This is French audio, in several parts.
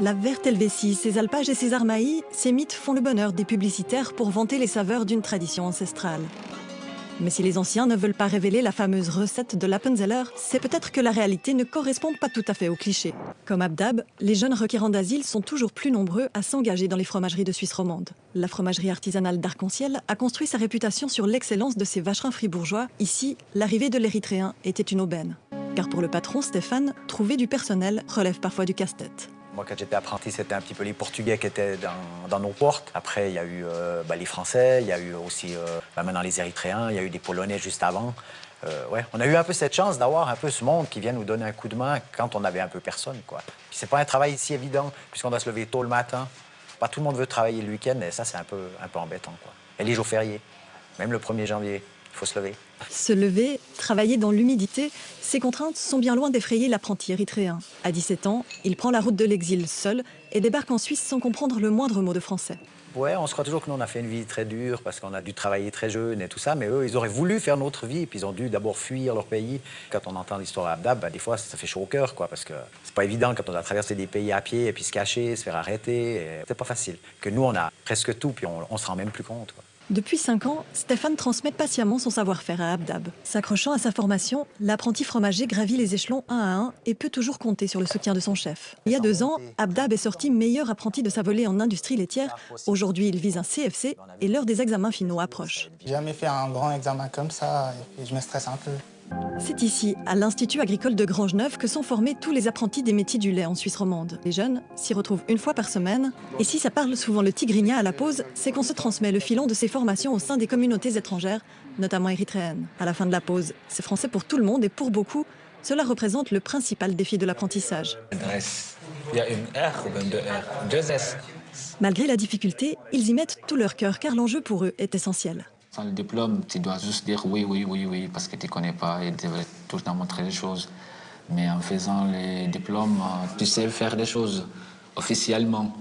La verte Helvétie, ses alpages et ses armailles, ces mythes font le bonheur des publicitaires pour vanter les saveurs d'une tradition ancestrale. Mais si les anciens ne veulent pas révéler la fameuse recette de l'Appenzeller, c'est peut-être que la réalité ne correspond pas tout à fait au cliché. Comme Abdab, les jeunes requérants d'asile sont toujours plus nombreux à s'engager dans les fromageries de Suisse romande. La fromagerie artisanale d'Arc-en-Ciel a construit sa réputation sur l'excellence de ses vacherins fribourgeois. Ici, l'arrivée de l'Érythréen était une aubaine. Car pour le patron Stéphane, trouver du personnel relève parfois du casse-tête. Moi, quand j'étais apprenti, c'était un petit peu les Portugais qui étaient dans nos portes. Après, il y a eu les Français, il y a eu aussi maintenant les Érythréens, il y a eu des Polonais juste avant. Ouais, on a eu un peu cette chance d'avoir un peu ce monde qui vient nous donner un coup de main quand on avait un peu personne, quoi. Puis c'est pas un travail si évident, puisqu'on doit se lever tôt le matin. Pas tout le monde veut travailler le week-end, et ça, c'est un peu embêtant, quoi. Et les jours fériés, même le 1er janvier, il faut se lever. Se lever, travailler dans l'humidité, ces contraintes sont bien loin d'effrayer l'apprenti érythréen. À 17 ans, il prend la route de l'exil seul et débarque en Suisse sans comprendre le moindre mot de français. Ouais, on se croit toujours que nous, on a fait une vie très dure parce qu'on a dû travailler très jeune et tout ça, mais eux, ils auraient voulu faire notre vie, puis ils ont dû d'abord fuir leur pays. Quand on entend l'histoire d'Abdab, des fois, ça fait chaud au cœur, quoi, parce que c'est pas évident quand on a traversé des pays à pied et puis se cacher, se faire arrêter. C'est pas facile. Que nous, on a presque tout, puis on se rend même plus compte, quoi. Depuis 5 ans, Stéphane transmet patiemment son savoir-faire à Abdab. S'accrochant à sa formation, l'apprenti fromager gravit les échelons un à un et peut toujours compter sur le soutien de son chef. Il y a 2 ans, Abdab est sorti meilleur apprenti de sa volée en industrie laitière. Aujourd'hui, il vise un CFC et l'heure des examens finaux approche. J'ai jamais fait un grand examen comme ça et je me stresse un peu. C'est ici, à l'Institut agricole de Grangeneuve, que sont formés tous les apprentis des métiers du lait en Suisse romande. Les jeunes s'y retrouvent une fois par semaine. Et si ça parle souvent le tigrignat à la pause, c'est qu'on se transmet le filon de ces formations au sein des communautés étrangères, notamment érythréennes. À la fin de la pause, c'est français pour tout le monde et pour beaucoup, cela représente le principal défi de l'apprentissage. Il y a une R ou même 2 R, 2 S. Malgré la difficulté, ils y mettent tout leur cœur car l'enjeu pour eux est essentiel. Sans le diplôme, tu dois juste dire oui, oui, oui, oui, parce que tu ne connais pas et tu devrais tout le temps montrer les choses. Mais en faisant les diplômes, tu sais faire les choses officiellement.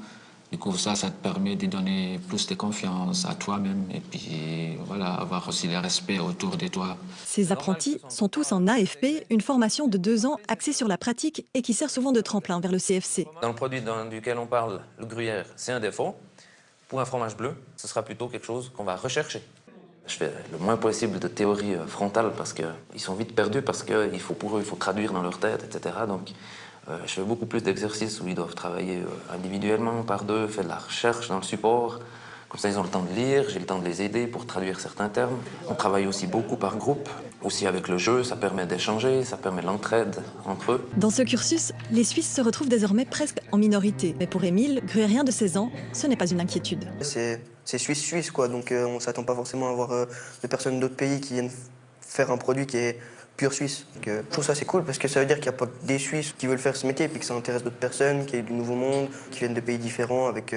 Du coup, ça te permet de donner plus de confiance à toi-même et puis voilà, avoir aussi le respect autour de toi. Ces apprentis sont tous en AFP, une formation de 2 ans axée sur la pratique et qui sert souvent de tremplin vers le CFC. Dans le produit duquel on parle, le gruyère, c'est un défaut. Pour un fromage bleu, ce sera plutôt quelque chose qu'on va rechercher. Je fais le moins possible de théorie frontale parce qu'ils sont vite perdus, parce que pour eux, il faut traduire dans leur tête, etc. Donc, je fais beaucoup plus d'exercices où ils doivent travailler individuellement, par deux, faire de la recherche dans le support. Comme ça, ils ont le temps de lire, j'ai le temps de les aider pour traduire certains termes. On travaille aussi beaucoup par groupe, aussi avec le jeu, ça permet d'échanger, ça permet de l'entraide entre eux. Dans ce cursus, les Suisses se retrouvent désormais presque en minorité. Mais pour Émile, gruyérien de 16 ans, ce n'est pas une inquiétude. C'est suisse, quoi, donc on ne s'attend pas forcément à avoir de personnes d'autres pays qui viennent faire un produit qui est pur suisse. Donc, je trouve ça c'est cool parce que ça veut dire qu'il n'y a pas que des Suisses qui veulent faire ce métier et puis que ça intéresse d'autres personnes, qu'il y ait du nouveau monde, qui viennent de pays différents avec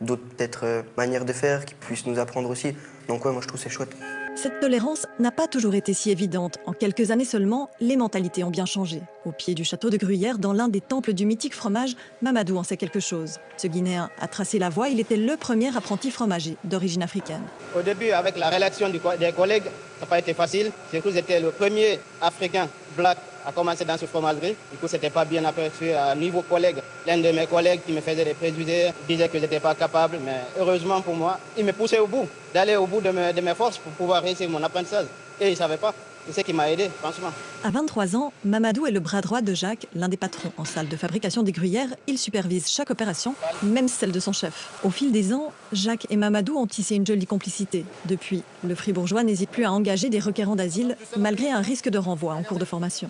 d'autres peut-être manières de faire, qui puissent nous apprendre aussi. Donc ouais, moi je trouve c'est chouette. Cette tolérance n'a pas toujours été si évidente. En quelques années seulement, les mentalités ont bien changé. Au pied du château de Gruyère, dans l'un des temples du mythique fromage, Mamadou en sait quelque chose. Ce Guinéen a tracé la voie, il était le premier apprenti fromager d'origine africaine. Au début, avec la réaction des collègues, ça n'a pas été facile. Surtout, j'étais le premier Africain black à commencer dans ce fromagerie. Du coup, c'était pas bien aperçu à niveau collègue. L'un de mes collègues qui me faisait des préjugés disait que je n'étais pas capable, mais heureusement pour moi, il me poussait au bout, d'aller au bout de mes forces pour pouvoir réussir mon apprentissage. Et il ne savait pas. C'est ce qui m'a aidé, franchement. À 23 ans, Mamadou est le bras droit de Jacques, l'un des patrons en salle de fabrication des gruyères. Il supervise chaque opération, même celle de son chef. Au fil des ans, Jacques et Mamadou ont tissé une jolie complicité. Depuis, le fribourgeois n'hésite plus à engager des requérants d'asile, malgré un risque de renvoi en cours de formation.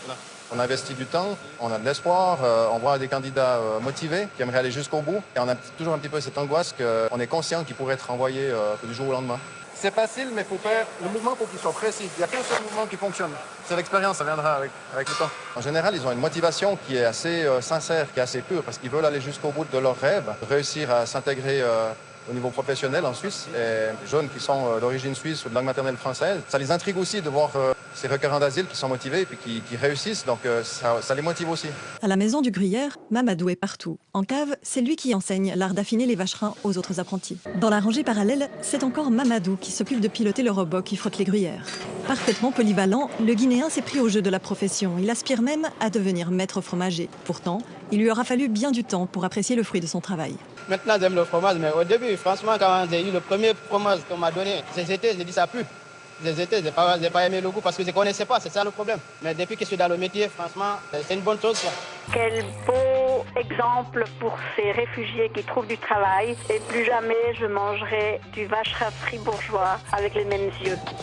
On investit du temps, on a de l'espoir, on voit des candidats motivés qui aimeraient aller jusqu'au bout. Et on a toujours un petit peu cette angoisse qu'on est conscient qu'ils pourraient être renvoyés du jour au lendemain. C'est facile, mais faut faire le mouvement pour qu'il soit précis. Il n'y a qu'un seul mouvement qui fonctionne. C'est l'expérience, ça viendra avec le temps. En général, ils ont une motivation qui est assez sincère, qui est assez pure, parce qu'ils veulent aller jusqu'au bout de leurs rêves, réussir à s'intégrer au niveau professionnel en Suisse. Et les jeunes qui sont d'origine suisse ou de langue maternelle française, ça les intrigue aussi de voir ces requérants d'asile qui sont motivés et puis qui réussissent, donc ça les motive aussi. À la maison du gruyère, Mamadou est partout. En cave, c'est lui qui enseigne l'art d'affiner les vacherins aux autres apprentis. Dans la rangée parallèle, c'est encore Mamadou qui s'occupe de piloter le robot qui frotte les gruyères. Parfaitement polyvalent, le Guinéen s'est pris au jeu de la profession. Il aspire même à devenir maître fromager. Pourtant, il lui aura fallu bien du temps pour apprécier le fruit de son travail. Maintenant, j'aime le fromage, mais au début, franchement, quand j'ai eu le premier fromage qu'on m'a donné, j'ai dit ça pue. J'ai pas aimé le goût parce que je ne connaissais pas, c'est ça le problème. Mais depuis que je suis dans le métier, franchement, c'est une bonne chose, quoi. Quel beau exemple pour ces réfugiés qui trouvent du travail. Et plus jamais je mangerai du vacherin fribourgeois avec les mêmes yeux.